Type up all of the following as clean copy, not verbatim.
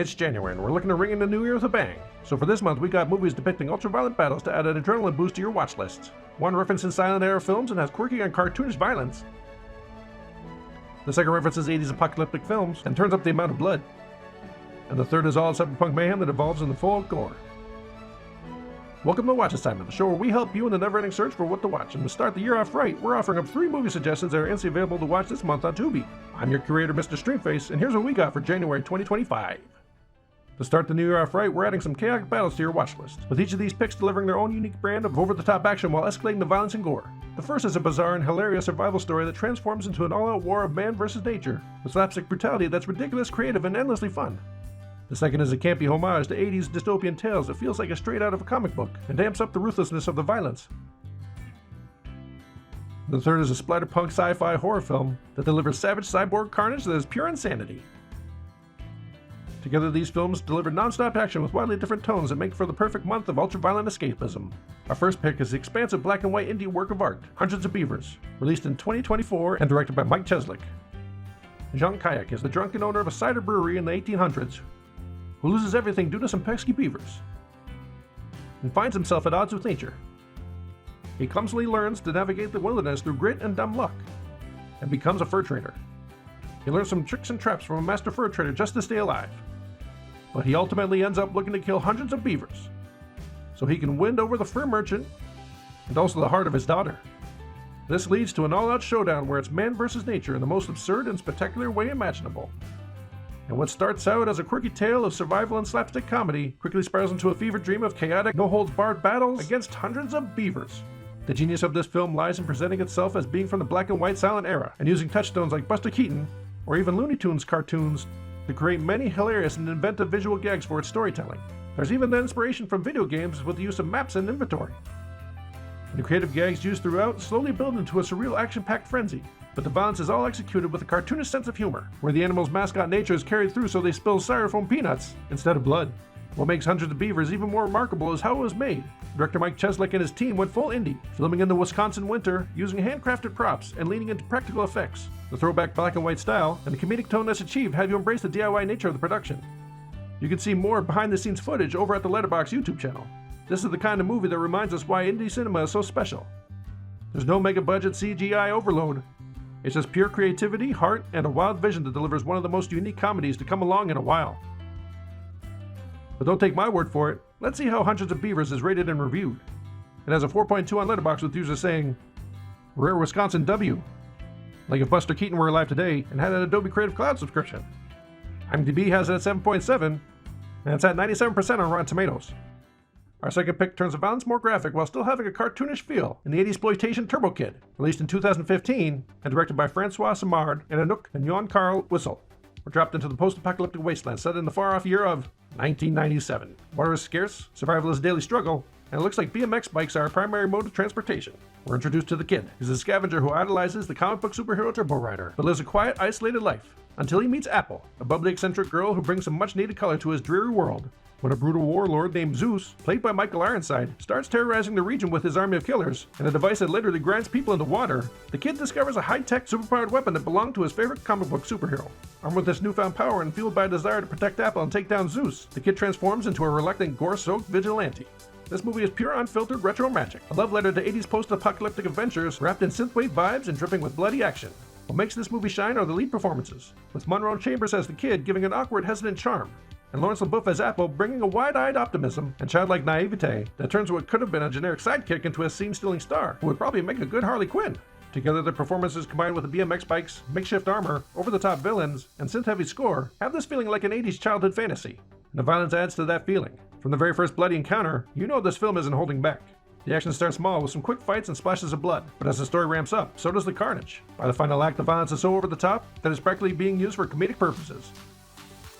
It's January and we're looking to ring in the new year with a bang. So for this month we got movies depicting ultra-violent battles to add an adrenaline boost to your watch list. One references silent era films and has quirky and cartoonish violence. The second references 80s apocalyptic films and turns up the amount of blood. And the third is all cyberpunk mayhem that evolves in the full gore. Welcome to Watch Assignment, the show where we help you in the never-ending search for what to watch. And to start the year off right, we're offering up 3 movie suggestions that are instantly available to watch this month on Tubi. I'm your curator, Mr. Streamface, and here's what we got for January 2025. To start the new year off right, we're adding some chaotic battles to your watch list, with each of these picks delivering their own unique brand of over-the-top action while escalating the violence and gore. The first is a bizarre and hilarious survival story that transforms into an all-out war of man versus nature, with slapstick brutality that's ridiculous, creative, and endlessly fun. The second is a campy homage to 80s dystopian tales that feels like a straight out of a comic book and damps up the ruthlessness of the violence. The third is a splatterpunk sci-fi horror film that delivers savage cyborg carnage that is pure insanity. Together, these films deliver non-stop action with widely different tones that make for the perfect month of ultra-violent escapism. Our first pick is the expansive black and white indie work of art, Hundreds of Beavers, released in 2024 and directed by Mike Cheslick. Jean Kayak is the drunken owner of a cider brewery in the 1800s, who loses everything due to some pesky beavers, and finds himself at odds with nature. He clumsily learns to navigate the wilderness through grit and dumb luck, and becomes a fur trader. He learns some tricks and traps from a master fur trader just to stay alive, but he ultimately ends up looking to kill hundreds of beavers, so he can win over the fur merchant, and also the heart of his daughter. This leads to an all-out showdown where it's man versus nature in the most absurd and spectacular way imaginable. And what starts out as a quirky tale of survival and slapstick comedy quickly spirals into a fever dream of chaotic, no-holds-barred battles against hundreds of beavers. The genius of this film lies in presenting itself as being from the black and white silent era, and using touchstones like Buster Keaton, or even Looney Tunes cartoons, to create many hilarious and inventive visual gags for its storytelling. There's even the inspiration from video games with the use of maps and inventory. And the creative gags used throughout slowly build into a surreal action-packed frenzy. But the violence is all executed with a cartoonish sense of humor, where the animal's mascot nature is carried through so they spill styrofoam peanuts instead of blood. What makes Hundreds of Beavers even more remarkable is how it was made. Director Mike Cheslick and his team went full indie, filming in the Wisconsin winter, using handcrafted props and leaning into practical effects. The throwback black and white style and the comedic tone that's achieved have you embrace the DIY nature of the production. You can see more behind-the-scenes footage over at the Letterboxd YouTube channel. This is the kind of movie that reminds us why indie cinema is so special. There's no mega-budget CGI overload. It's just pure creativity, heart, and a wild vision that delivers one of the most unique comedies to come along in a while. But don't take my word for it. Let's see how Hundreds of Beavers is rated and reviewed. It has a 4.2 on Letterboxd with users saying, "Rare Wisconsin W." Like if Buster Keaton were alive today and had an Adobe Creative Cloud subscription. IMDb has it at 7.7, and it's at 97% on Rotten Tomatoes. Our second pick turns the violence more graphic while still having a cartoonish feel in the 80s exploitation Turbo Kid, released in 2015 and directed by Francois Simard and Anouk and Jan Carl Wissel. We're dropped into the post-apocalyptic wasteland set in the far-off year of 1997. Water is scarce, survival is a daily struggle, and it looks like BMX bikes are our primary mode of transportation. We're introduced to the kid. He's a scavenger who idolizes the comic book superhero Turbo Rider, but lives a quiet, isolated life, until he meets Apple, a bubbly, eccentric girl who brings some much-needed color to his dreary world. When a brutal warlord named Zeus, played by Michael Ironside, starts terrorizing the region with his army of killers, and a device that literally grinds people into water, the kid discovers a high-tech, superpowered weapon that belonged to his favorite comic book superhero. Armed with this newfound power and fueled by a desire to protect Apple and take down Zeus, the kid transforms into a reluctant, gore-soaked vigilante. This movie is pure, unfiltered retro magic, a love letter to 80s post-apocalyptic adventures wrapped in synthwave vibes and dripping with bloody action. What makes this movie shine are the lead performances, with Monroe Chambers as the kid giving an awkward, hesitant charm, and Lawrence LaBeouf as Apple bringing a wide-eyed optimism and childlike naivete that turns what could have been a generic sidekick into a scene-stealing star who would probably make a good Harley Quinn. Together, their performances combined with the BMX bikes, makeshift armor, over-the-top villains, and synth-heavy score have this feeling like an 80s childhood fantasy. And the violence adds to that feeling. From the very first bloody encounter, you know this film isn't holding back. The action starts small with some quick fights and splashes of blood, but as the story ramps up, so does the carnage. By the final act, the violence is so over the top that it's practically being used for comedic purposes.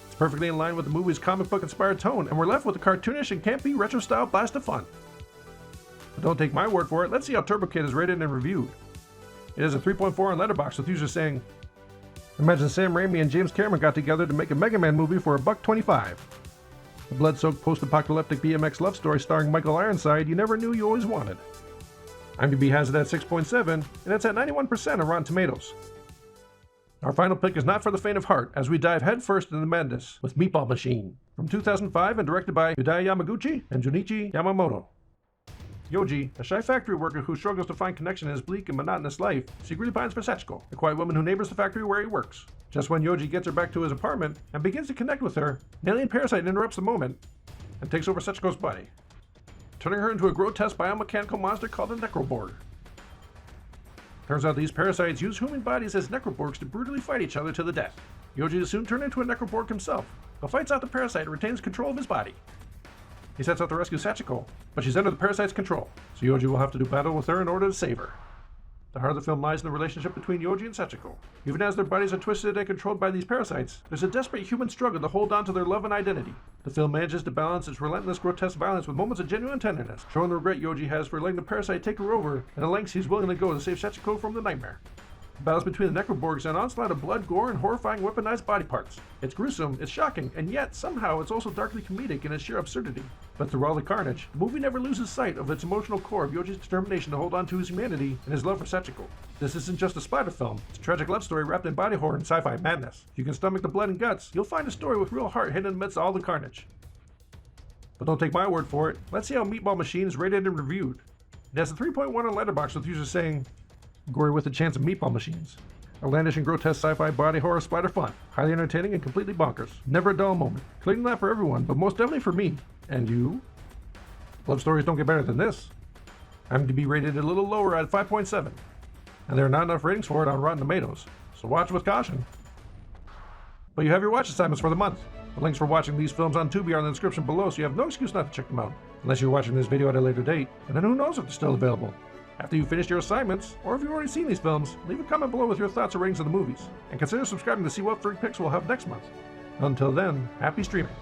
It's perfectly in line with the movie's comic book inspired tone, and we're left with a cartoonish and campy retro style blast of fun. But don't take my word for it, let's see how Turbo Kid is rated and reviewed. It has a 3.4 on Letterboxd with users saying, "Imagine Sam Raimi and James Cameron got together to make a Mega Man movie for $1.25. A blood-soaked post-apocalyptic BMX love story starring Michael Ironside you never knew you always wanted." IMDb has it at 6.7, and it's at 91% on Rotten Tomatoes. Our final pick is not for the faint of heart, as we dive headfirst into the madness with Meatball Machine, from 2005 and directed by Hideo Yamaguchi and Junichi Yamamoto. Yoji, a shy factory worker who struggles to find connection in his bleak and monotonous life, secretly pines for Sachiko, a quiet woman who neighbors the factory where he works. Just when Yoji gets her back to his apartment and begins to connect with her, an alien parasite interrupts the moment and takes over Sachiko's body, turning her into a grotesque biomechanical monster called a Necroborg. Turns out these parasites use human bodies as Necroborgs to brutally fight each other to the death. Yoji is soon turned into a Necroborg himself, but fights out the parasite and retains control of his body. He sets out to rescue Sachiko, but she's under the parasite's control, so Yoji will have to do battle with her in order to save her. The heart of the film lies in the relationship between Yoji and Sachiko. Even as their bodies are twisted and controlled by these parasites, there's a desperate human struggle to hold on to their love and identity. The film manages to balance its relentless, grotesque violence with moments of genuine tenderness, showing the regret Yoji has for letting the parasite take her over and the lengths he's willing to go to save Sachiko from the nightmare. The battles between the Necroborgs are an onslaught of blood, gore, and horrifying weaponized body parts. It's gruesome, it's shocking, and yet, somehow, it's also darkly comedic in its sheer absurdity. But through all the carnage, the movie never loses sight of its emotional core of Yoji's determination to hold on to his humanity and his love for Sachiko. This isn't just a splatter film, it's a tragic love story wrapped in body horror and sci-fi madness. If you can stomach the blood and guts, you'll find a story with real heart hidden amidst all the carnage. But don't take my word for it, let's see how Meatball Machine is rated and reviewed. It has a 3.1 on Letterboxd with users saying, "Gory with a chance of meatball machines. Outlandish and grotesque sci-fi body horror splatter fun. Highly entertaining and completely bonkers. Never a dull moment. Clearly not for everyone, but most definitely for me. And you? Love stories don't get better than this. IMDb rated it a little lower at 5.7. And there are not enough ratings for it on Rotten Tomatoes, so watch with caution. But you have your watch assignments for the month. The links for watching these films on Tubi are in the description below, so you have no excuse not to check them out. Unless you're watching this video at a later date, and then who knows if they're still available. After you've finished your assignments, or if you've already seen these films, leave a comment below with your thoughts or ratings of the movies, and consider subscribing to see what freak picks we'll have next month. Until then, happy streaming.